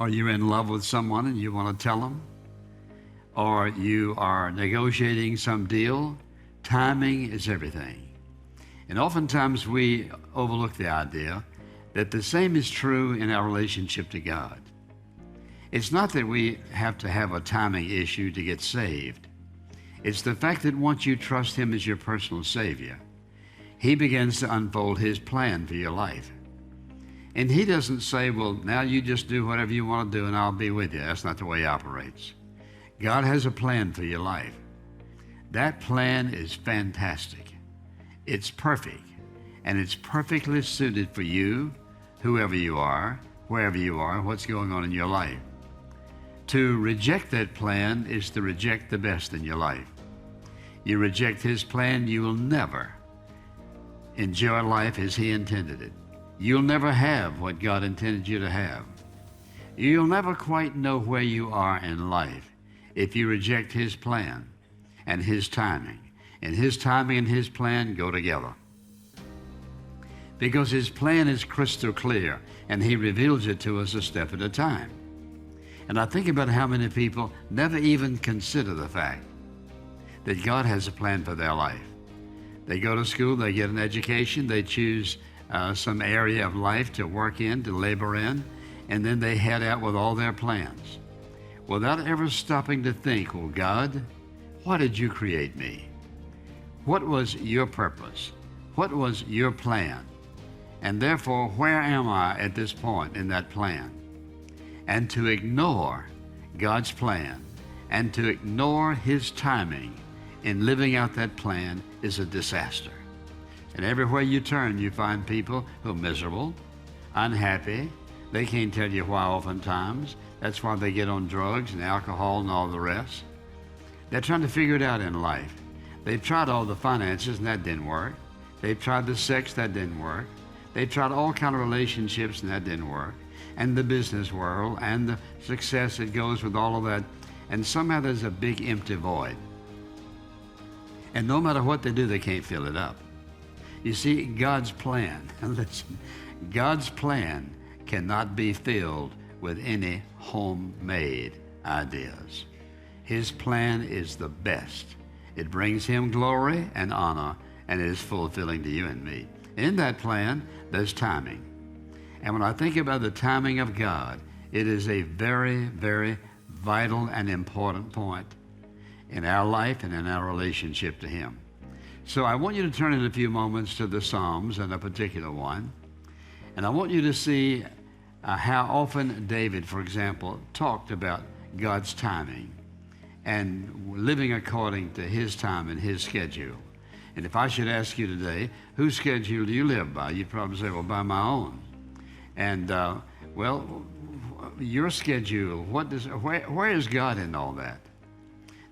Or you're in love with someone and you want to tell them? Or you are negotiating some deal? Timing is everything. And oftentimes we overlook the idea that the same is true in our relationship to God. It's not that we have to have a timing issue to get saved. It's the fact that once you trust Him as your personal Savior, He begins to unfold His plan for your life. And He doesn't say, well, now you just do whatever you want to do and I'll be with you. That's not the way He operates. God has a plan for your life. That plan is fantastic. It's perfect. And it's perfectly suited for you, whoever you are, wherever you are, what's going on in your life. To reject that plan is to reject the best in your life. You reject His plan, you will never enjoy life as He intended it. You'll never have what God intended you to have. You'll never quite know where you are in life if you reject His plan and His timing. And His timing and His plan go together. Because His plan is crystal clear and He reveals it to us a step at a time. And I think about how many people never even consider the fact that God has a plan for their life. They go to school, they get an education, they choose some area of life to work in, to labor in, and then they head out with all their plans without ever stopping to think, well, God, why did you create me? What was your purpose? What was your plan? And therefore, where am I at this point in that plan? And to ignore God's plan and to ignore His timing in living out that plan is a disaster. And everywhere you turn, you find people who are miserable, unhappy. They can't tell you why oftentimes. That's why they get on drugs and alcohol and all the rest. They're trying to figure it out in life. They've tried all the finances and that didn't work. They've tried the sex, that didn't work. They've tried all kind of relationships and that didn't work. And the business world and the success that goes with all of that. And somehow there's a big empty void. And no matter what they do, they can't fill it up. You see, God's plan, listen, God's plan cannot be filled with any homemade ideas. His plan is the best. It brings Him glory and honor, and it is fulfilling to you and me. In that plan, there's timing. And when I think about the timing of God, it is a very, very vital and important point in our life and in our relationship to Him. So I want you to turn in a few moments to the Psalms and a particular one. And I want you to see how often David, for example, talked about God's timing and living according to His time and His schedule. And if I should ask you today, whose schedule do you live by? You'd probably say, well, by my own. And, well, your schedule, where is God in all that?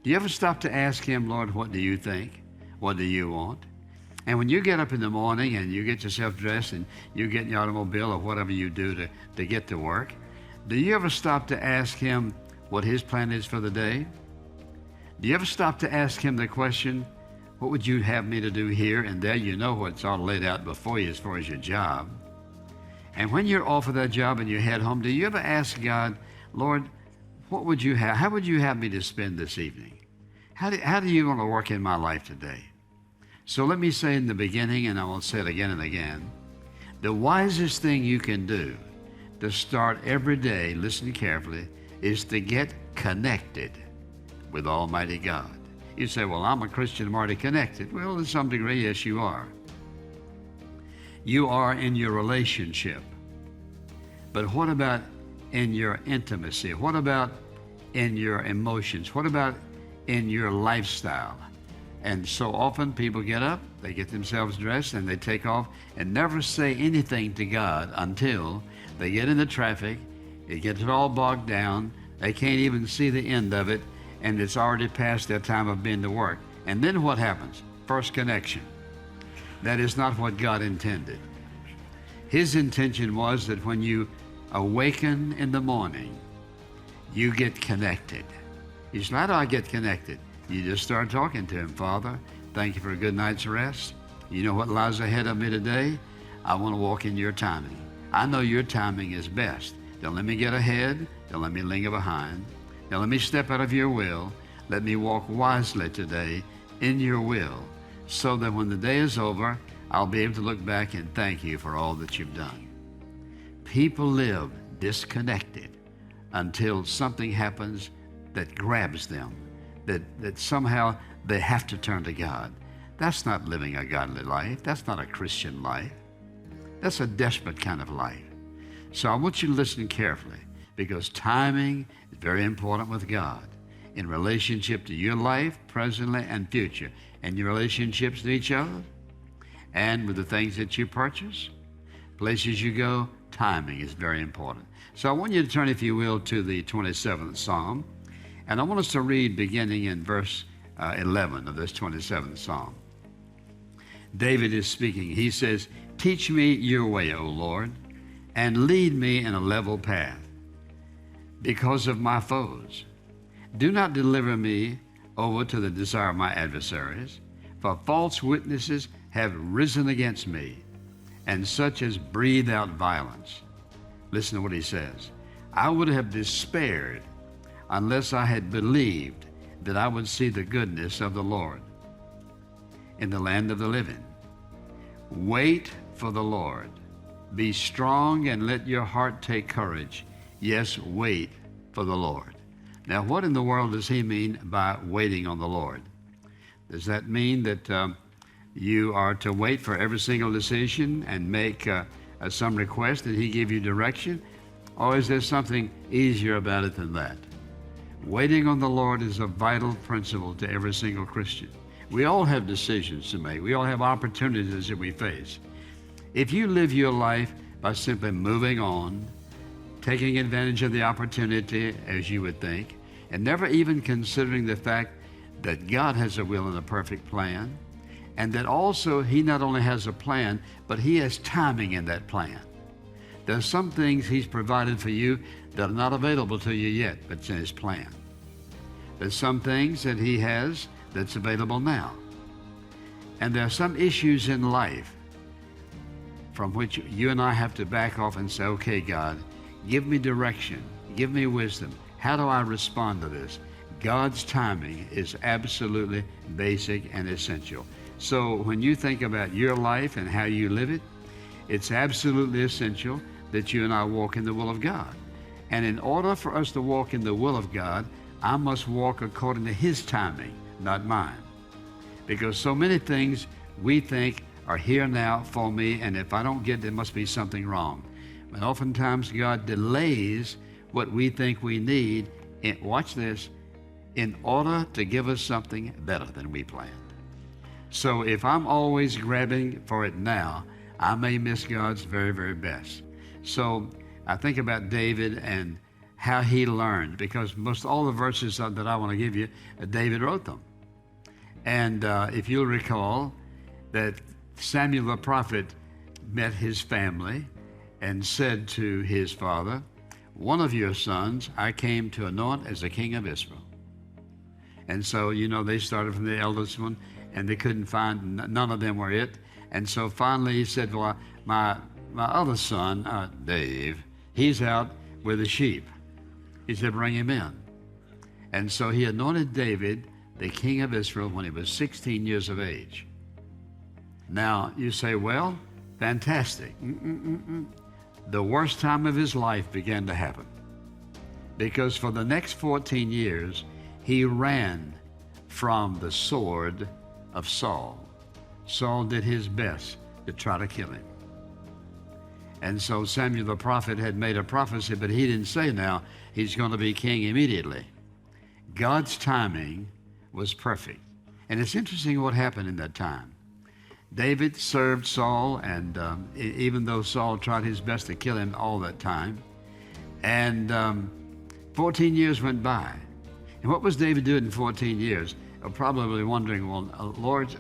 Do you ever stop to ask Him, Lord, what do you think? What do you want? And when you get up in the morning and you get yourself dressed and you get in your automobile or whatever you do to get to work, do you ever stop to ask Him what His plan is for the day? Do you ever stop to ask Him the question, what would you have me to do here and there? You know what's all laid out before you as far as your job. And when you're off of that job and you head home, do you ever ask God, Lord, what would you have? How would you have me to spend this evening? How do you want to work in my life today? So let me say in the beginning, and I will say it again and again, the wisest thing you can do to start every day, listen carefully, is to get connected with Almighty God. You say, well, I'm a Christian, I'm already connected. Well, to some degree, yes, you are. You are in your relationship. But what about in your intimacy? What about in your emotions? What about in your lifestyle? And so often people get up, they get themselves dressed, and they take off and never say anything to God until they get in the traffic, it gets it all bogged down, they can't even see the end of it, and it's already past their time of being to work. And then what happens? First connection. That is not what God intended. His intention was that when you awaken in the morning, you get connected. You say, how do I get connected? You just start talking to Him. Father, thank you for a good night's rest. You know what lies ahead of me today? I want to walk in your timing. I know your timing is best. Don't let me get ahead. Don't let me linger behind. Don't let me step out of your will. Let me walk wisely today in your will, so that when the day is over, I'll be able to look back and thank you for all that you've done. People live disconnected until something happens that grabs them, that somehow they have to turn to God. That's not living a godly life. That's not a Christian life. That's a desperate kind of life. So I want you to listen carefully, because timing is very important with God in relationship to your life, presently and future, and your relationships to each other, and with the things that you purchase, places you go. Timing is very important. So I want you to turn, if you will, to the 27th Psalm, and I want us to read beginning in verse 11 of this 27th Psalm. David is speaking. He says, "Teach me your way, O Lord, and lead me in a level path because of my foes. Do not deliver me over to the desire of my adversaries, for false witnesses have risen against me, and such as breathe out violence." Listen to what he says. "I would have despaired unless I had believed that I would see the goodness of the Lord in the land of the living. Wait for the Lord. Be strong and let your heart take courage. Yes, wait for the Lord." Now, what in the world does he mean by waiting on the Lord? Does that mean that you are to wait for every single decision and make some request that he give you direction? Or is there something easier about it than that? Waiting on the Lord is a vital principle to every single Christian. We all have decisions to make. We all have opportunities that we face. If you live your life by simply moving on, taking advantage of the opportunity as you would think, and never even considering the fact that God has a will and a perfect plan, and that also he not only has a plan, but he has timing in that plan. There's some things he's provided for you that are not available to you yet, but it's in his plan. There's some things that he has that's available now. And there are some issues in life from which you and I have to back off and say, "Okay, God, give me direction, give me wisdom. How do I respond to this?" God's timing is absolutely basic and essential. So when you think about your life and how you live it, it's absolutely essential that you and I walk in the will of God. And in order for us to walk in the will of God, I must walk according to his timing, not mine. Because so many things we think are here now for me, and if I don't get it, there must be something wrong. But oftentimes God delays what we think we need, watch this, in order to give us something better than we planned. So if I'm always grabbing for it now, I may miss God's very, very best. So I think about David and how he learned, because most all the verses that I want to give you, David wrote them. And if you'll recall that Samuel the prophet met his family and said to his father, "One of your sons I came to anoint as the king of Israel." And so, they started from the eldest one, and they couldn't find, none of them were it. And so finally he said, "Well, my other son, Dave, he's out with the sheep." He said, "Bring him in." And so he anointed David the king of Israel when he was 16 years of age. Now, you say, well, fantastic. The worst time of his life began to happen, because for the next 14 years, he ran from the sword of Saul. Saul did his best to try to kill him. And so Samuel the prophet had made a prophecy, but he didn't say now he's going to be king immediately. God's timing was perfect. And it's interesting what happened in that time. David served Saul, and even though Saul tried his best to kill him all that time, and 14 years went by. And what was David doing in 14 years? Probably wondering, well, Lord,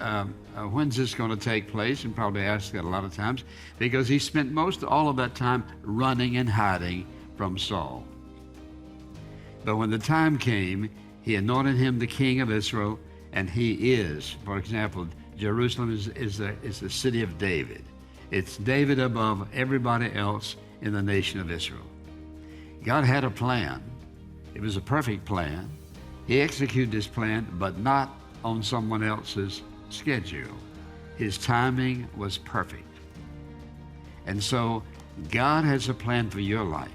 when's this going to take place? And probably asked that a lot of times, because he spent all of that time running and hiding from Saul. But when the time came, he anointed him the king of Israel, and he is, for example, Jerusalem is the city of David. It's David above everybody else in the nation of Israel. God had a plan. It was a perfect plan. He executed his plan, but not on someone else's schedule. His timing was perfect. And so God has a plan for your life.